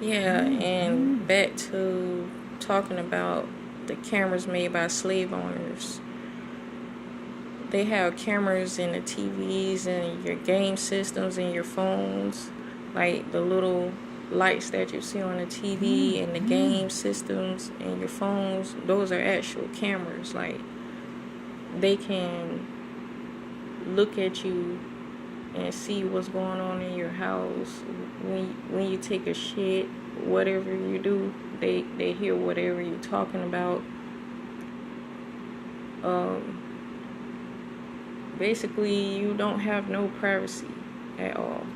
Yeah, and back to talking about the cameras made by slave owners. They have cameras in the TVs and your game systems and your phones, like the little lights that you see on the TV and the game systems and your phones. Those are actual cameras. Like, they can look at you and see what's going on in your house. When you take a shit, whatever you do, they hear whatever you're talking about. Basically, you don't have no privacy at all.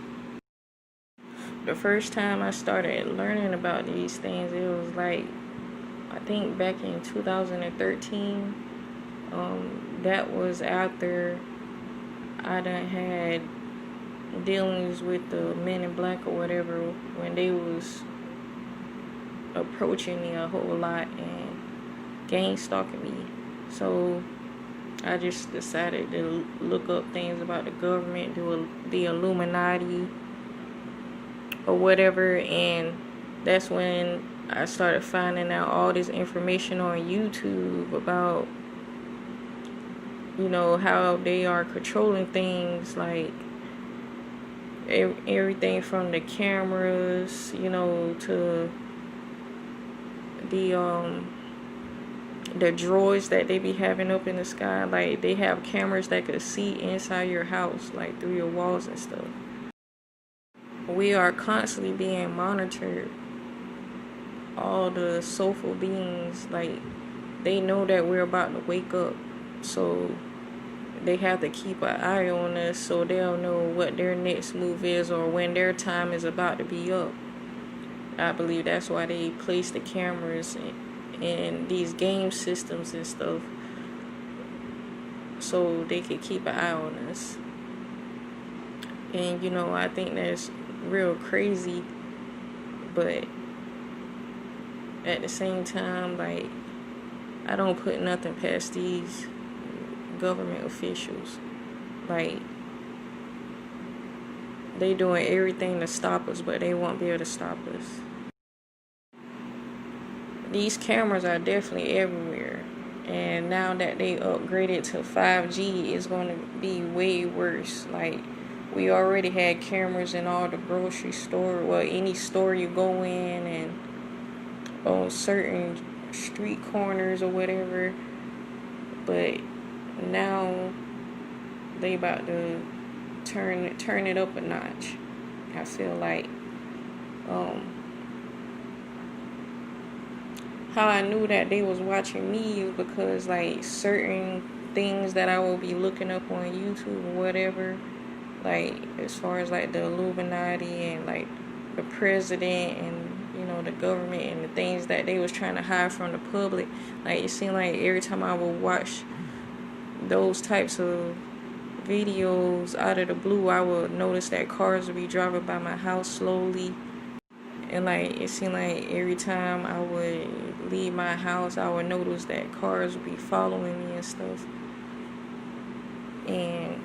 The first time I started learning about these things, it was like, I think back in 2013. That was after I done had dealings with the Men in Black or whatever, when they was approaching me a whole lot and gang stalking me. So I just decided to look up things about the government, the Illuminati or whatever, and that's when I started finding out all this information on YouTube about, how they are controlling things, like everything from the cameras, to the droids that they be having up in the sky. Like, they have cameras that could see inside your house, like through your walls and stuff. We are constantly being monitored. All the soulful beings, like, they know that we're about to wake up, so they have to keep an eye on us so they'll know what their next move is or when their time is about to be up. I believe that's why they place the cameras in these game systems and stuff, so they could keep an eye on us. And I think that's real crazy, but at the same time, like, I don't put nothing past these government officials. Like, they doing everything to stop us, but they won't be able to stop us. These cameras are definitely everywhere, and now that they upgraded to 5G, it's going to be way worse. Like, we already had cameras in all the grocery store, well, any store you go in, and on certain street corners or whatever, but now they about to turn it up a notch. I feel like how I knew that they was watching me is because, like, certain things that I will be looking up on YouTube or whatever, like, as far as like the Illuminati and like the president and the government and the things that they was trying to hide from the public. Like, it seemed like every time I would watch those types of videos, out of the blue, I would notice that cars would be driving by my house slowly. And like, it seemed like every time I would leave my house, I would notice that cars would be following me and stuff. And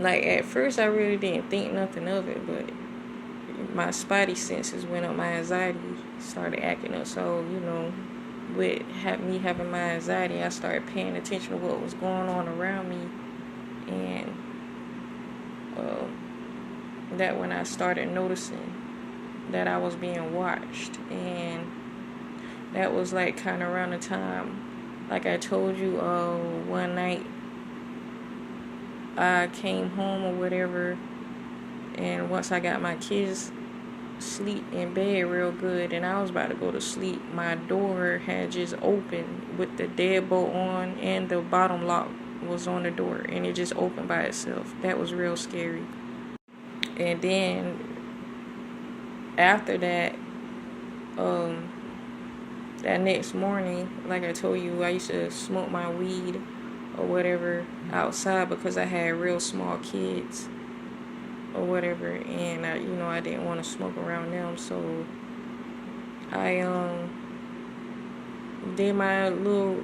like, at first I really didn't think nothing of it, but my spidey senses went up, my anxiety started acting up. So, with me having my anxiety, I started paying attention to what was going on around me. And that when I started noticing that I was being watched. And that was like kind of around the time, like I told you, one night I came home or whatever, and once I got my kids sleep in bed real good and I was about to go to sleep, my door had just opened with the deadbolt on, and the bottom lock was on the door, and it just opened by itself. That was real scary. And then after that, that next morning, like I told you, I used to smoke my weed or whatever outside because I had real small kids or whatever, and I didn't want to smoke around them, so I did my little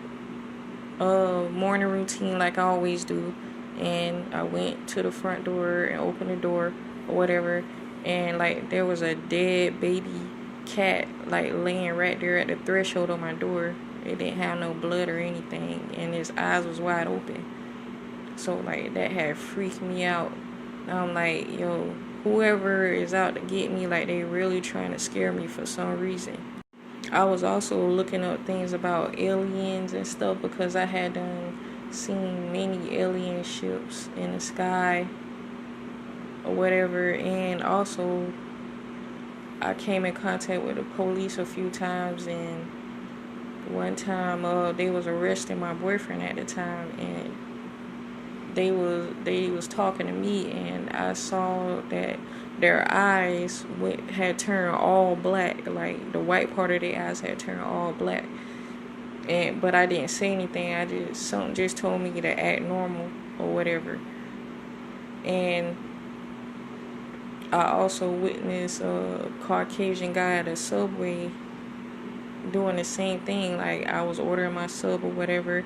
morning routine like I always do, and I went to the front door and opened the door or whatever, and like there was a dead baby cat like laying right there at the threshold of my door. It didn't have no blood or anything, and his eyes was wide open. So like that had freaked me out. I'm like, yo, whoever is out to get me, like they really trying to scare me for some reason. I was also looking up things about aliens and stuff because I had seen many alien ships in the sky or whatever, and also I came in contact with the police a few times, and one time they was arresting my boyfriend at the time, and they was talking to me, and I saw that their eyes had turned all black, like the white part of their eyes had turned all black. But I didn't say anything. Something just told me to act normal or whatever. And I also witnessed a Caucasian guy at a Subway doing the same thing. Like I was ordering my sub or whatever,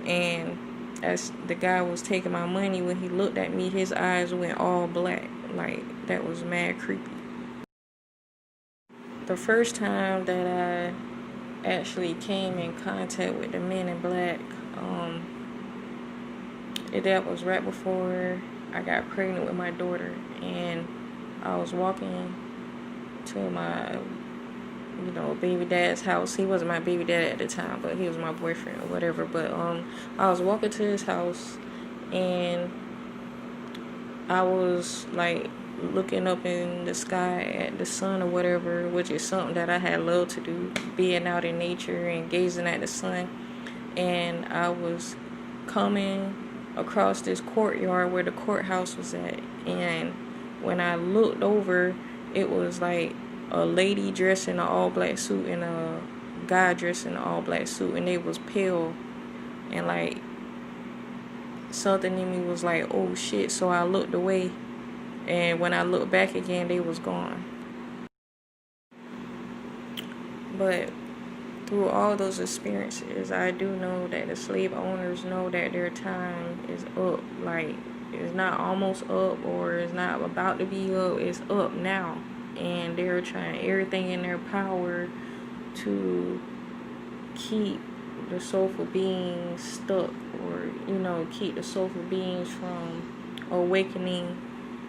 and as the guy was taking my money, when he looked at me, his eyes went all black. Like that was mad creepy. The first time that I actually came in contact with the men in black, that was right before I got pregnant with my daughter, and I was walking to my baby dad's house. He wasn't my baby dad at the time, but he was my boyfriend or whatever. But I was walking to his house, and I was like looking up in the sky at the sun or whatever, which is something that I had loved to do, being out in nature and gazing at the sun. And I was coming across this courtyard where the courthouse was at, and when I looked over, it was like a lady dressed in an all-black suit and a guy dressed in an all-black suit, and they was pale, and like something in me was like, oh shit. So I looked away, and when I looked back again, they was gone. But through all those experiences, I do know that the slave owners know that their time is up. Like, it's not almost up, or it's not about to be up, it's up now. And they're trying everything in their power to keep the soulful beings stuck, or keep the soulful beings from awakening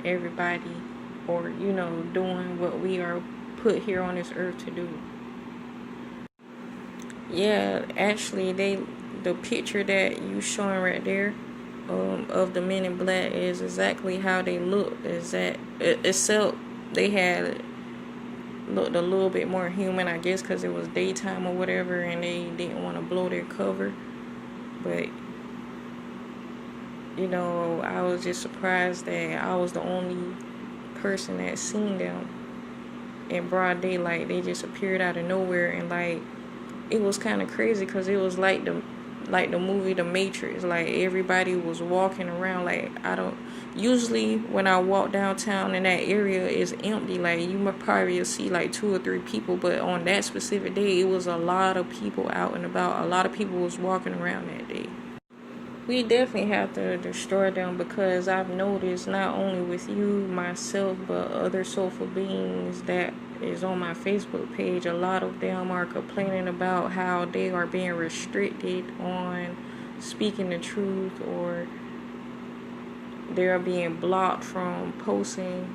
everybody, or doing what we are put here on this earth to do. Yeah, actually, the picture that you showing right there of the men in black is exactly how they look. Except they had looked a little bit more human, I guess, because it was daytime or whatever, and they didn't want to blow their cover. But I was just surprised that I was the only person that seen them in broad daylight. They just appeared out of nowhere, and like it was kind of crazy because it was like the movie The Matrix. Like everybody was walking around. Like usually when I walk downtown in that area, it's empty. Like you might probably see like 2 or 3 people, but on that specific day, it was a lot of people out and about. A lot of people was walking around that day. We definitely have to destroy them, because I've noticed not only with you, myself, but other soulful beings that is on my Facebook page, a lot of them are complaining about how they are being restricted on speaking the truth, or they're being blocked from posting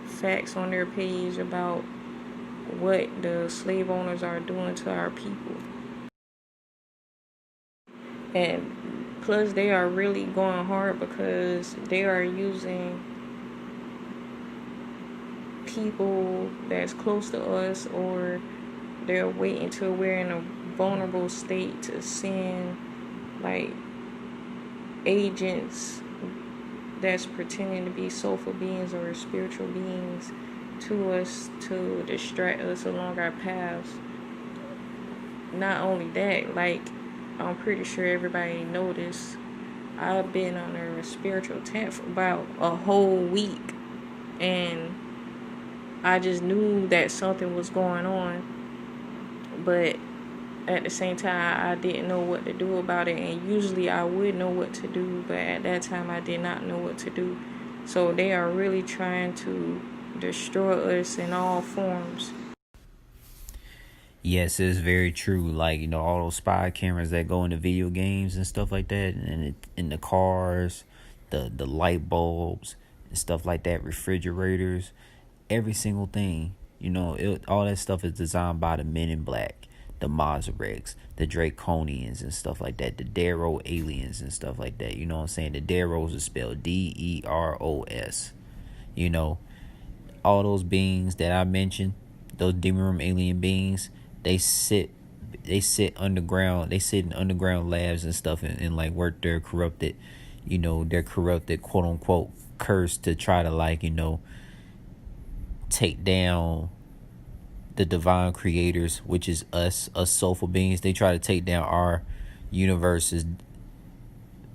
facts on their page about what the slave owners are doing to our people. And plus, they are really going hard because they are using people that's close to us, or they're waiting till we're in a vulnerable state to send like agents that's pretending to be soulful beings or spiritual beings to us to distract us along our paths. Not only that, like, I'm pretty sure everybody noticed, I've been under a spiritual tent for about a whole week, and I just knew that something was going on, but at the same time, I didn't know what to do about it. And usually I would know what to do, but at that time I did not know what to do. So they are really trying to destroy us in all forms. Yes, it's very true. Like, all those spy cameras that go into video games and stuff like that, and in the cars, the light bulbs and stuff like that, refrigerators, every single thing. All that stuff is designed by the Men in Black, the Masaryks, the Draconians and stuff like that, the Darrow aliens and stuff like that. You know what I'm saying? The Darrows is spelled Deros. You know, all those beings that I mentioned, those demon room alien beings, they sit underground. They sit in underground labs and stuff, and like work their corrupted, quote unquote curse to try to take down the divine creators, which is us soulful beings. They try to take down our universes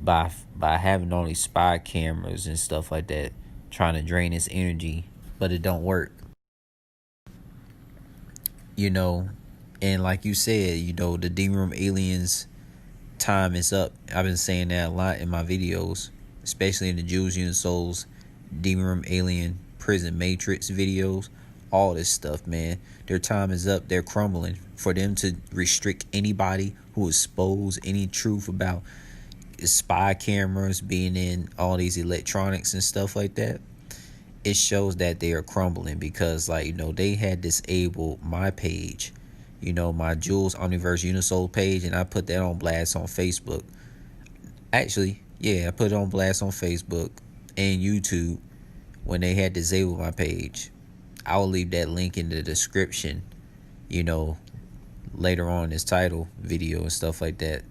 by having all these spy cameras and stuff like that, trying to drain its energy, but it don't work. And like you said, the demon room aliens time is up. I've been saying that a lot in my videos, especially in the Jews Unit Souls demon room alien prison matrix videos. All this stuff, man, their time is up. They're crumbling. For them to restrict anybody who expose any truth about spy cameras being in all these electronics and stuff like that, it shows that they are crumbling, because they had disabled my page, my Jules Omniverse Unisoul page, and I put that on blast on Facebook. Actually, yeah, I put it on blast on Facebook and YouTube when they had disabled my page. I will leave that link in the description, later on in this title video and stuff like that.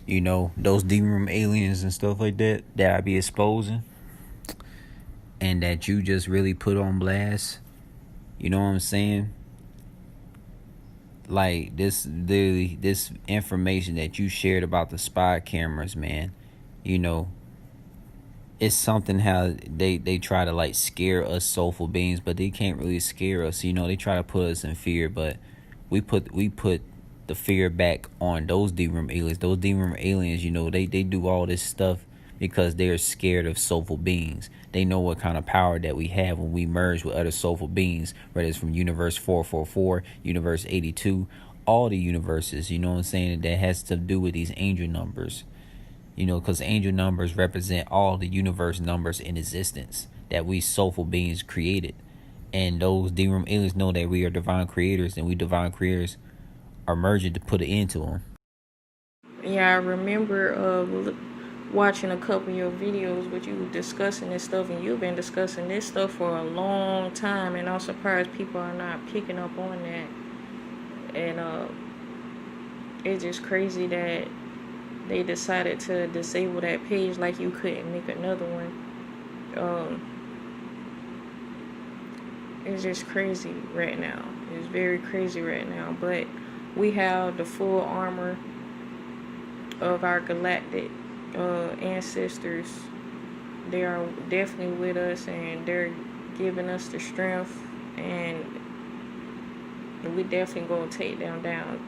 Those demon room aliens and stuff like that I be exposing, and that you just really put on blast. You know what I'm saying? Like this information that you shared about the spy cameras, man, it's something how they try to scare us soulful beings, but they can't really scare us. They try to put us in fear, but we put the fear back on those demon room aliens. Those demon room aliens, they do all this stuff because they're scared of soulful beings. They know what kind of power that we have when we merge with other soulful beings, whether it's from universe 444, universe 82, all the universes, you know what I'm saying, that has to do with these angel numbers. Because angel numbers represent all the universe numbers in existence that we soulful beings created. And those demon room aliens know that we are divine creators, and we divine creators are merging to put an end to them. Yeah, I remember watching a couple of your videos with you discussing this stuff, and you've been discussing this stuff for a long time, and I'm surprised people are not picking up on that. And it's just crazy that they decided to disable that page like you couldn't make another one. It's just crazy right now. It's very crazy right now. But we have the full armor of our galactic ancestors. They are definitely with us, and they're giving us the strength, and we definitely gonna take them down.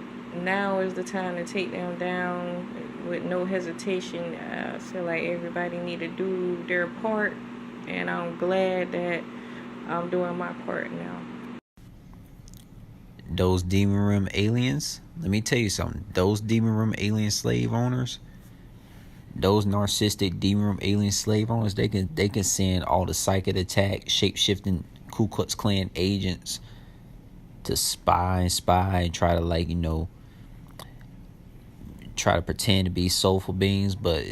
Now is the time to take them down with no hesitation. I feel like everybody need to do their part, and I'm glad that I'm doing my part now. Those demon room aliens, let me tell you something. Those demon room alien slave owners, those narcissistic demon room alien slave owners, they can send all the psychic attack, shape-shifting Ku Klux Klan agents to spy and try to try to pretend to be soulful beings, but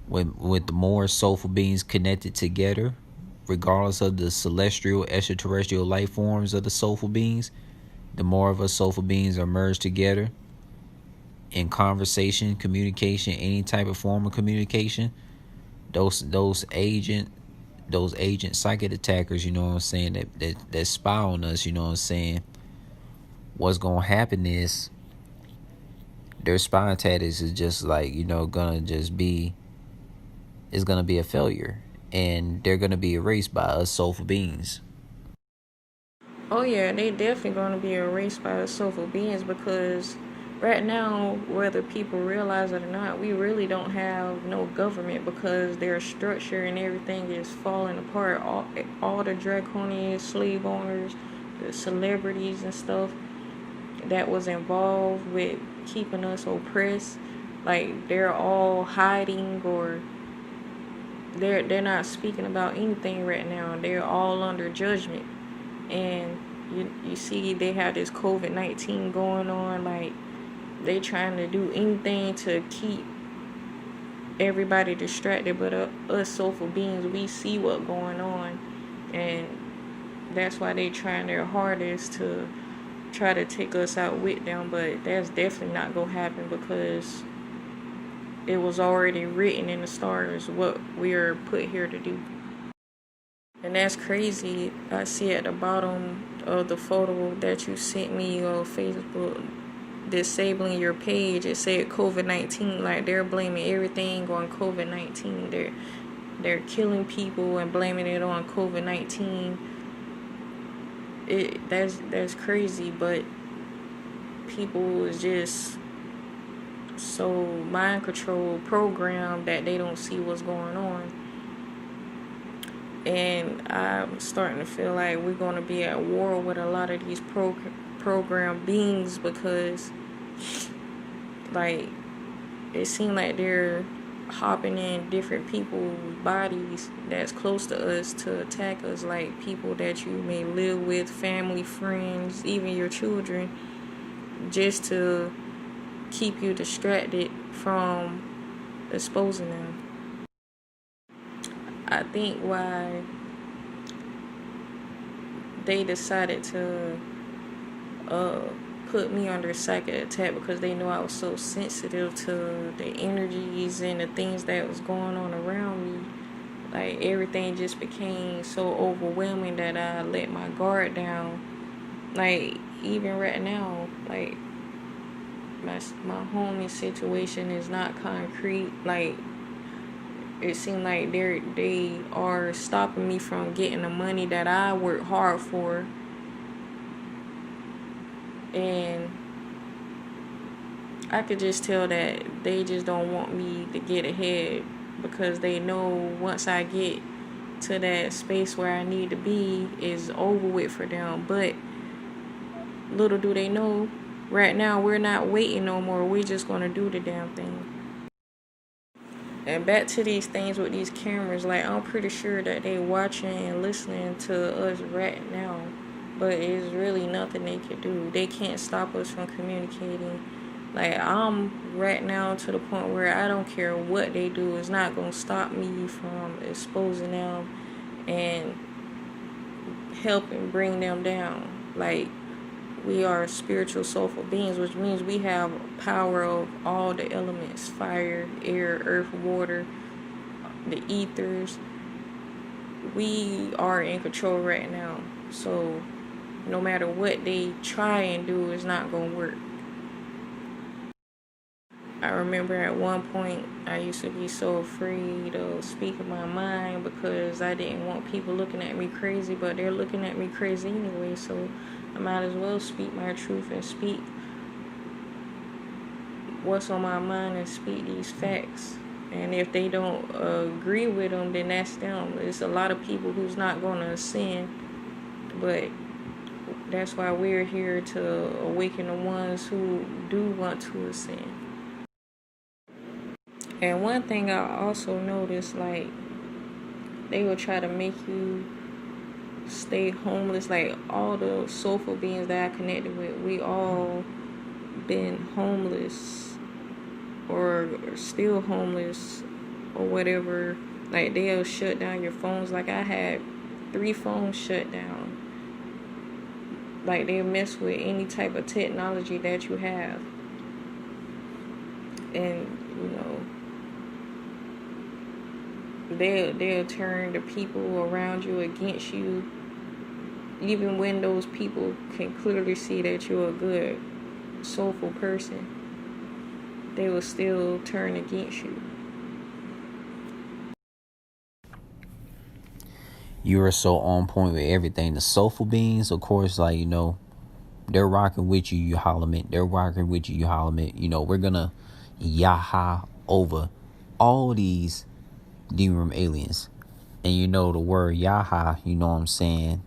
with the more soulful beings connected together, regardless of the celestial, extraterrestrial life forms of the soulful beings, the more of us soulful beings are merged together in conversation, communication, any type of form of communication, those agent psychic attackers, you know what I'm saying, that spy on us, you know what I'm saying, what's gonna happen is their spying tactics is just gonna be a failure, and they're gonna be erased by us soulful beings. Oh yeah, they definitely gonna be erased by the soulful beings, because right now, whether people realize it or not, we really don't have no government because their structure and everything is falling apart. All the draconian slave owners, the celebrities and stuff that was involved with keeping us oppressed, like they're all hiding, or they're not speaking about anything right now. They're all under judgment. And you see they have this COVID-19 going on, like they trying to do anything to keep everybody distracted, but us soulful beings, we see what's going on, and that's why they trying their hardest to try to take us out with them. But that's definitely not gonna happen because it was already written in the stars what we are put here to do. And that's crazy. I see at the bottom of the photo that you sent me on Facebook, disabling your page, it said COVID-19. Like they're blaming everything on COVID-19. They're killing people and blaming it on COVID-19. That's crazy, but people is just so mind control programmed that they don't see what's going on. And I'm starting to feel like we're going to be at war with a lot of these programmed beings because, like, it seems like they're hopping in different people's bodies that's close to us to attack us, like people that you may live with, family, friends, even your children, just to keep you distracted from exposing them. I think why they decided to put me under psychic attack because they knew I was so sensitive to the energies and the things that was going on around me. Like everything just became so overwhelming that I let my guard down. Like even right now, like my homie situation is not concrete. Like it seems like they are stopping me from getting the money that I work hard for. And I could just tell that they just don't want me to get ahead because they know once I get to that space where I need to be, is over with for them. But little do they know, right now we're not waiting no more. We're just going to do the damn thing. And back to these things with these cameras, like I'm pretty sure that they watching and listening to us right now. But it's really nothing they can do. They can't stop us from communicating. Like I'm right now to the point where I don't care what they do. It's not going to stop me from exposing them and helping bring them down. Like we are spiritual soulful beings, which means we have power of all the elements: fire, air, earth, water, the ethers. We are in control right now. So no matter what they try and do, it's not going to work. I remember at one point I used to be so afraid of speaking my mind because I didn't want people looking at me crazy, but they're looking at me crazy anyway, so I might as well speak my truth and speak what's on my mind and speak these facts. And if they don't agree with them, then that's them. There's a lot of people who's not going to ascend, but that's why we're here to awaken the ones who do want to ascend. And one thing I also noticed, like, they will try to make you stay homeless. Like, all the soulful beings that I connected with, we all been homeless or still homeless or whatever. Like, they'll shut down your phones. Like, I had 3 phones shut down. Like, they'll mess with any type of technology that you have. And, you know, they'll turn the people around you against you, even when those people can clearly see that you're a good, soulful person. They will still turn against you. You are so on point with everything. The soulful beings, of course, like, you know, They're rocking with you, Xahalomit. They're rocking with you, Xahalomit. You know, we're gonna Yaha over all these D-Room aliens. And you know the word Yaha, you know what I'm saying,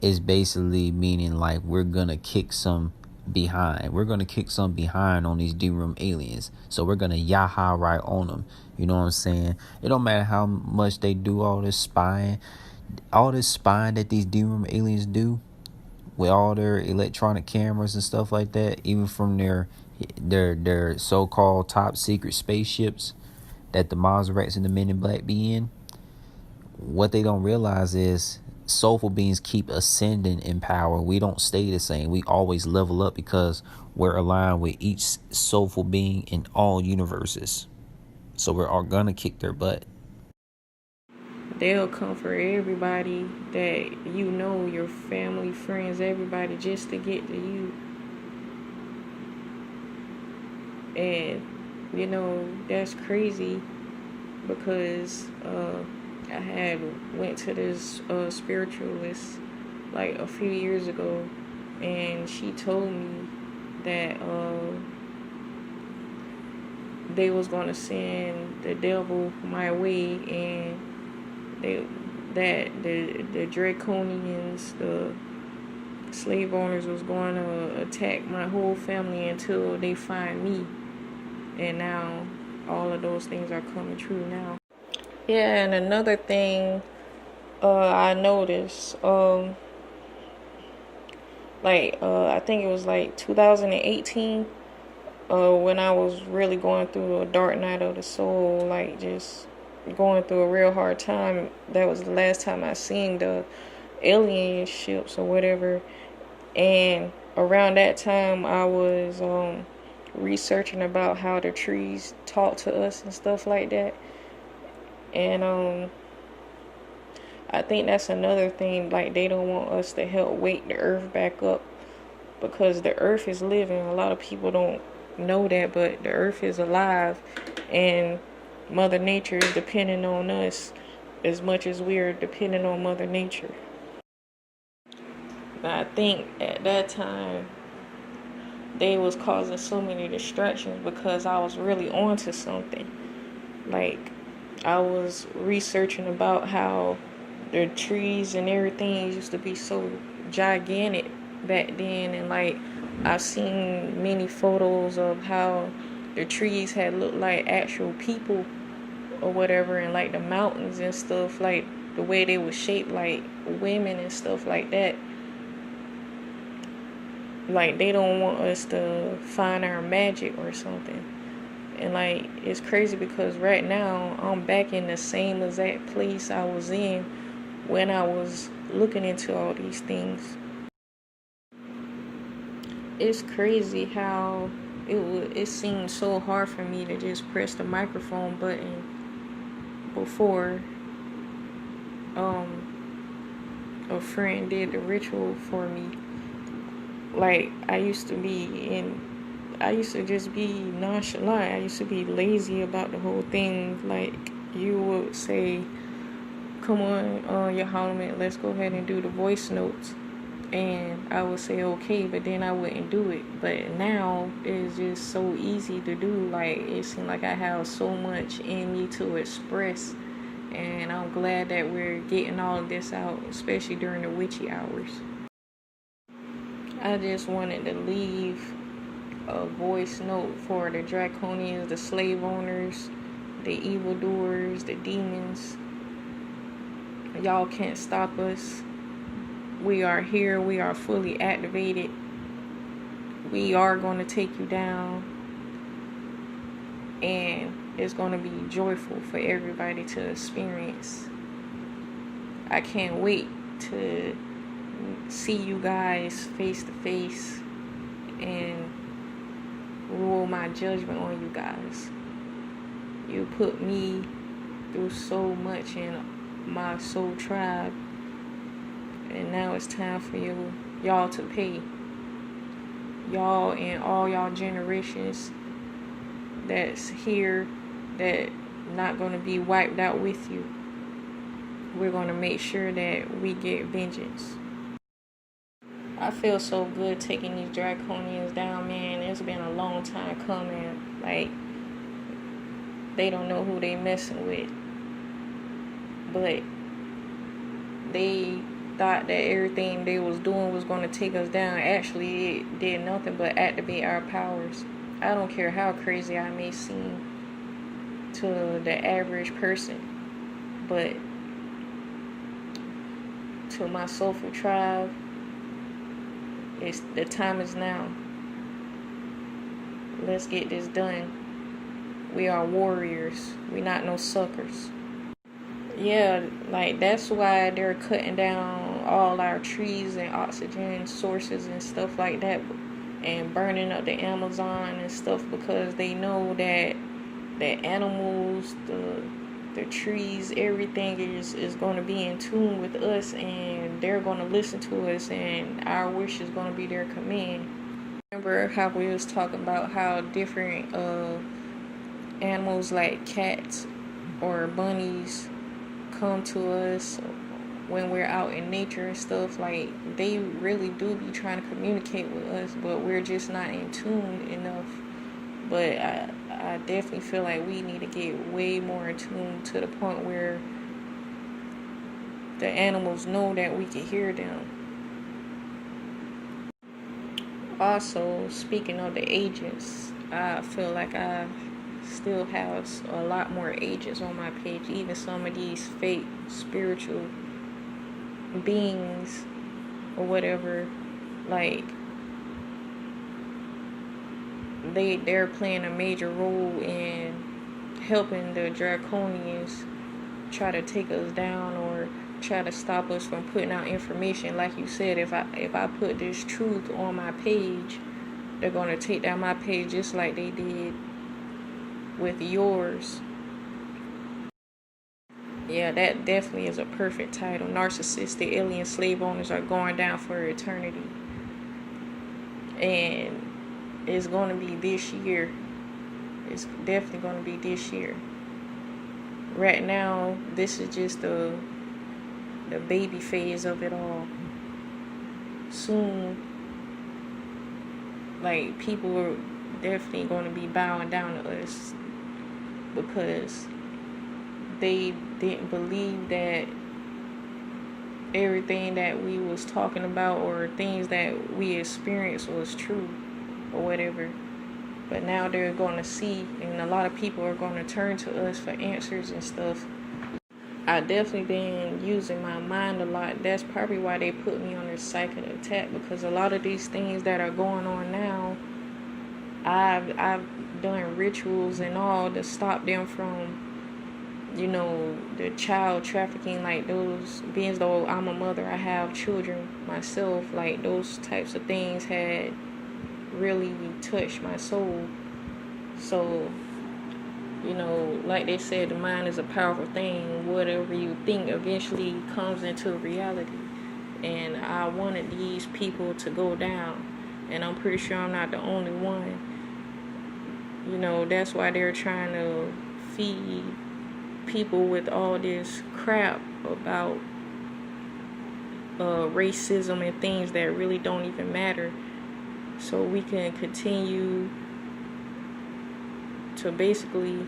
is basically meaning like we're gonna kick some behind. We're gonna kick some behind on these D-Room aliens. So we're gonna Yaha right on them. You know what I'm saying? It don't matter how much they do all this spying that these D-Room aliens do with all their electronic cameras and stuff like that, even from their so-called top secret spaceships that the Maserats and the Men in Black be in. What they don't realize is soulful beings keep ascending in power. We don't stay the same. We always level up because we're aligned with each soulful being in all universes. So we're all gonna kick their butt. They'll come for everybody that you know, your family, friends, everybody, just to get to you. And, you know, that's crazy because I had went to this spiritualist like a few years ago, and she told me that they was gonna send the devil my way, and the draconians, the slave owners, was going to attack my whole family until they find me. And now all of those things are coming true now. Yeah, and another thing I noticed, I think it was like 2018, when I was really going through a dark night of the soul, like just going through a real hard time. That was the last time I seen the alien ships or whatever. And around that time I was researching about how the trees talk to us and stuff like that. And I think that's another thing, like they don't want us to help wake the earth back up, because the earth is living. A lot of people don't know that, but the earth is alive, and Mother Nature is depending on us as much as we're depending on Mother Nature. But I think at that time they was causing so many distractions because I was really onto something. Like, I was researching about how the trees and everything used to be so gigantic back then, and like I've seen many photos of how the trees had looked like actual people or whatever, and like the mountains and stuff, like the way they were shaped like women and stuff like that. Like they don't want us to find our magic or something. And like it's crazy because right now I'm back in the same exact place I was in when I was looking into all these things. It's crazy how it seemed so hard for me to just press the microphone button before a friend did the ritual for me. Like I used to just be nonchalant. I used to be lazy about the whole thing. Like you would say, come on, Xahalomit, let's go ahead and do the voice notes. And I would say okay, but then I wouldn't do it. But now it's just so easy to do. Like it seems like I have so much in me to express. And I'm glad that we're getting all of this out, especially during the witchy hours. I just wanted to leave a voice note for the draconians, the slave owners, the evildoers, the demons. Y'all can't stop us. We are here. We are fully activated. We are going to take you down. And it's going to be joyful for everybody to experience. I can't wait to see you guys face to face and rule my judgment on you guys. You put me through so much in my soul tribe, and now it's time for y'all to pay. Y'all and all y'all generations that's here, that not going to be wiped out with you. We're going to make sure that we get vengeance. I feel so good taking these draconians down, man. It's been a long time coming. Like, they don't know who they messing with. But they thought that everything they was doing was going to take us down. Actually, it did nothing but activate our powers. I don't care how crazy I may seem to the average person, but to my soulful tribe, the time is now. Let's get this done. We are warriors. We not no suckers. Yeah, like that's why they're cutting down all our trees and oxygen sources and stuff like that, and burning up the Amazon and stuff, because they know that the animals, the trees, everything is going to be in tune with us, and they're going to listen to us, and our wish is going to be their command. Remember how we was talking about how different animals like cats or bunnies come to us when we're out in nature and stuff. Like, they really do be trying to communicate with us, but we're just not in tune enough. But I definitely feel like we need to get way more in tune, to the point where the animals know that we can hear them. Also, speaking of the agents, I feel like I still have a lot more agents on my page. Even some of these fake spiritual beings or whatever, like, they're playing a major role in helping the draconians try to take us down, or try to stop us from putting out information. Like you said, if I put this truth on my page, they're going to take down my page just like they did with yours. Yeah, that definitely is a perfect title. Narcissistic alien slave owners are going down for eternity. And it's going to be this year. It's definitely going to be this year. Right now, this is just the baby phase of it all. Soon, like, people are definitely going to be bowing down to us, because they didn't believe that everything that we was talking about or things that we experienced was true or whatever. But now they're going to see, and a lot of people are going to turn to us for answers and stuff. I definitely been using my mind a lot. That's probably why they put me on this psychic attack, because a lot of these things that are going on now, I've done rituals and all to stop them from, the child trafficking. Like, those, being as though I'm a mother, I have children myself, like, those types of things had really touched my soul. So, like they said, the mind is a powerful thing. Whatever you think eventually comes into reality. And I wanted these people to go down, and I'm pretty sure I'm not the only one. That's why they're trying to feed people with all this crap about racism and things that really don't even matter, so we can continue to basically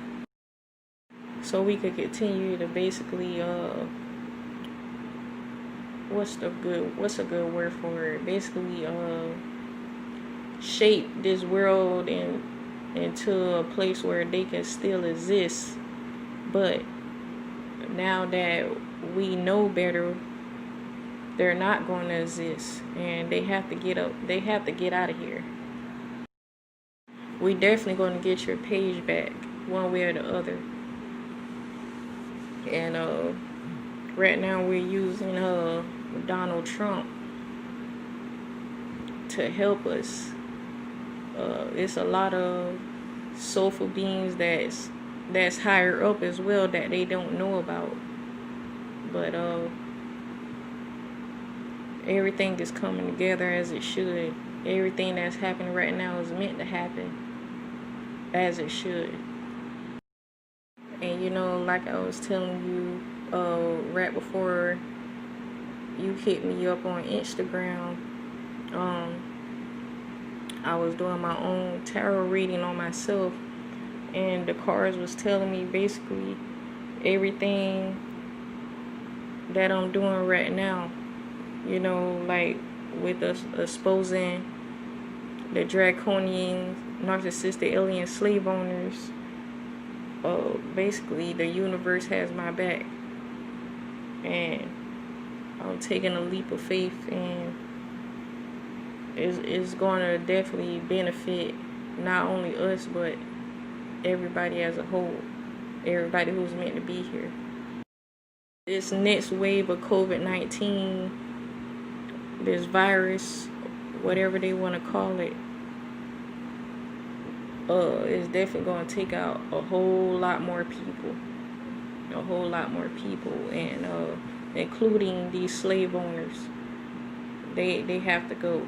what's a good word for it, basically shape this world into a place where they can still exist. But now that we know better, they're not going to exist, and they have to get out of here. We definitely going to get your page back, one way or the other. And right now we're using Donald Trump to help us. It's a lot of soulful beings that's higher up as well that they don't know about. But everything is coming together as it should. Everything that's happening right now is meant to happen as it should. And like I was telling you right before you hit me up on Instagram, I was doing my own tarot reading on myself, and the cards was telling me basically everything that I'm doing right now. You know, like with us exposing the draconian, narcissistic alien slave owners. Basically, the universe has my back, and I'm taking a leap of faith, and it's going to definitely benefit not only us but everybody as a whole, everybody who's meant to be here. This next wave of COVID-19, this virus, whatever they want to call it, is definitely going to take out a whole lot more people, and including these slave owners. They have to go.